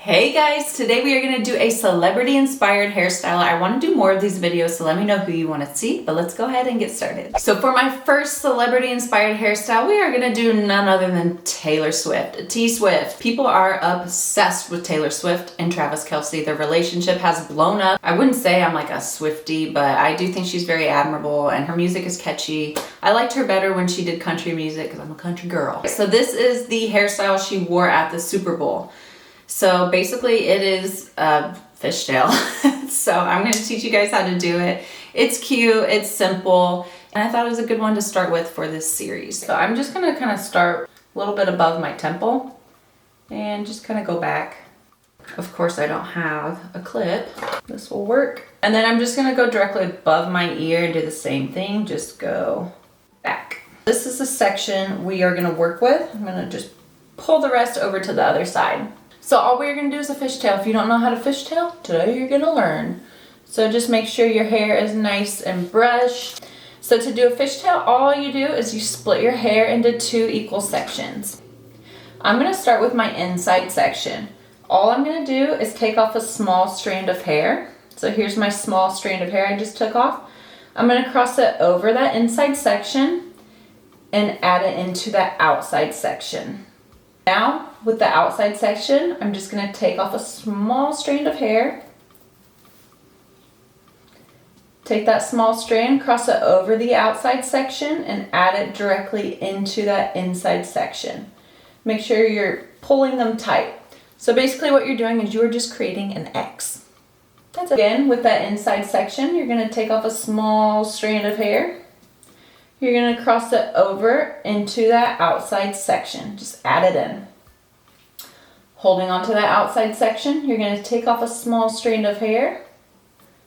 Hey guys, today we are going to do a celebrity inspired hairstyle. I want to do more of these videos, so let me know who you want to see, but let's go ahead and get started. So for my first celebrity inspired hairstyle, we are going to do none other than Taylor Swift, T-Swift. People are obsessed with Taylor Swift and Travis Kelce. Their relationship has blown up. I wouldn't say I'm like a Swiftie, but I do think she's very admirable and her music is catchy. I liked her better when she did country music because I'm a country girl. So this is the hairstyle she wore at the Super Bowl. So basically it is a fishtail. So I'm going to teach you guys how to do it. It's cute, it's simple, and I thought it was a good one to start with for this series. So I'm just going to kind of start a little bit above my temple and just kind of go back. Of course I don't have a clip. This will work. And then I'm just going to go directly above my ear and do the same thing. Just go back. This is the section we are going to work with. I'm going to just pull the rest over to the other side. So all we're going to do is a fishtail. If you don't know how to fishtail, today you're going to learn. So just make sure your hair is nice and brushed. So to do a fishtail, all you do is you split your hair into 2 equal sections. I'm going to start with my inside section. All I'm going to do is take off a small strand of hair. So here's my small strand of hair I just took off. I'm going to cross it over that inside section and add it into that outside section. Now, with the outside section, I'm just going to take off a small strand of hair. Take that small strand, cross it over the outside section, and add it directly into that inside section. Make sure you're pulling them tight. So basically what you're doing is you're just creating an X. That's it. Again, with that inside section, you're going to take off a small strand of hair. You're going to cross it over into that outside section. Just add it in. Holding onto that outside section, you're going to take off a small strand of hair.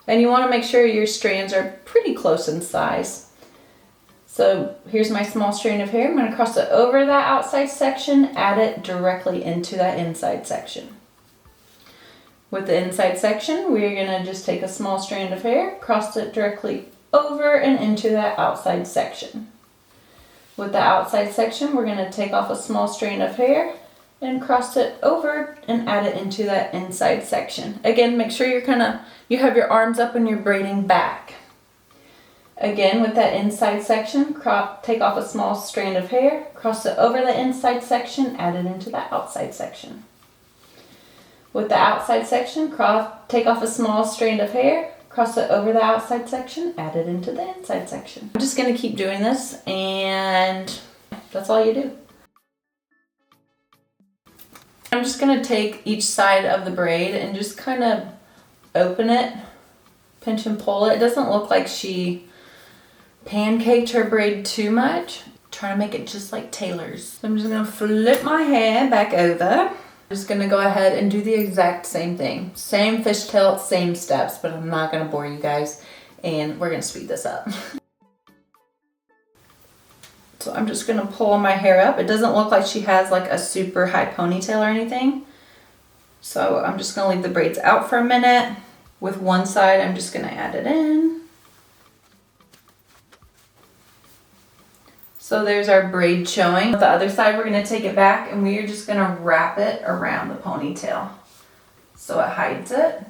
And you want to make sure your strands are pretty close in size. So here's my small strand of hair. I'm going to cross it over that outside section, add it directly into that inside section. With the inside section, we're going to just take a small strand of hair, cross it directly over and into that outside section. With the outside section, we're going to take off a small strand of hair and cross it over and add it into that inside section. Again, make sure you have your arms up and you're braiding back. Again, with that inside section, take off a small strand of hair, cross it over the inside section, add it into the outside section. With the outside section, take off a small strand of hair, cross it over the outside section, add it into the inside section. I'm just going to keep doing this, and that's all you do. I'm just going to take each side of the braid and just kind of open it, pinch and pull it. It doesn't look like she pancaked her braid too much. Trying to make it just like Taylor's. So I'm just going to flip my hair back over. I'm just going to go ahead and do the exact same thing. Same fishtail, same steps, but I'm not going to bore you guys, and we're going to speed this up. So I'm just going to pull my hair up. It doesn't look like she has like a super high ponytail or anything. So I'm just going to leave the braids out for a minute. With one side, I'm just going to add it in. So there's our braid showing. With the other side, we're going to take it back and we are just going to wrap it around the ponytail so it hides it.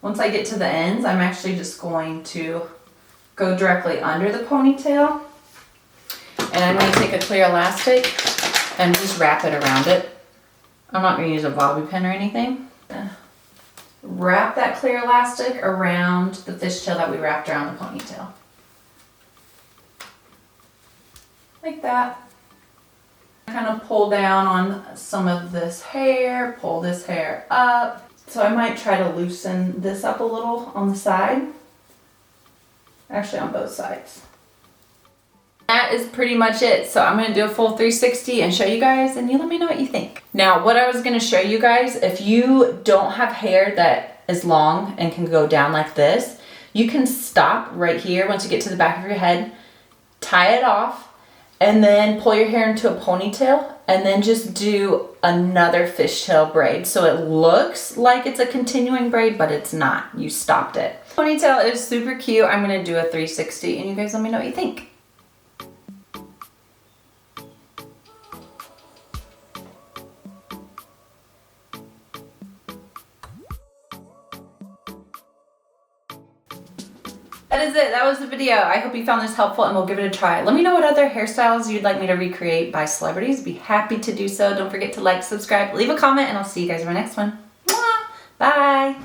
Once I get to the ends, I'm actually just going to go directly under the ponytail. And I'm going to take a clear elastic and just wrap it around it. I'm not going to use a bobby pin or anything. Wrap that clear elastic around the fishtail that we wrapped around the ponytail. Like that. Kind of pull down on some of this hair, pull this hair up. So I might try to loosen this up a little on the side. Actually on both sides. That is pretty much it. So I'm going to do a full 360 and show you guys, and you let me know what you think. Now, what I was going to show you guys, if you don't have hair that is long and can go down like this, you can stop right here once you get to the back of your head, tie it off, and then pull your hair into a ponytail, and then just do another fishtail braid. So it looks like it's a continuing braid, but it's not. You stopped it. Ponytail is super cute. I'm going to do a 360, and you guys let me know what you think. That is it. That was the video. I hope you found this helpful and we'll give it a try. Let me know what other hairstyles you'd like me to recreate by celebrities. Be happy to do so. Don't forget to like, subscribe, leave a comment, and I'll see you guys in my next one. Mwah! Bye.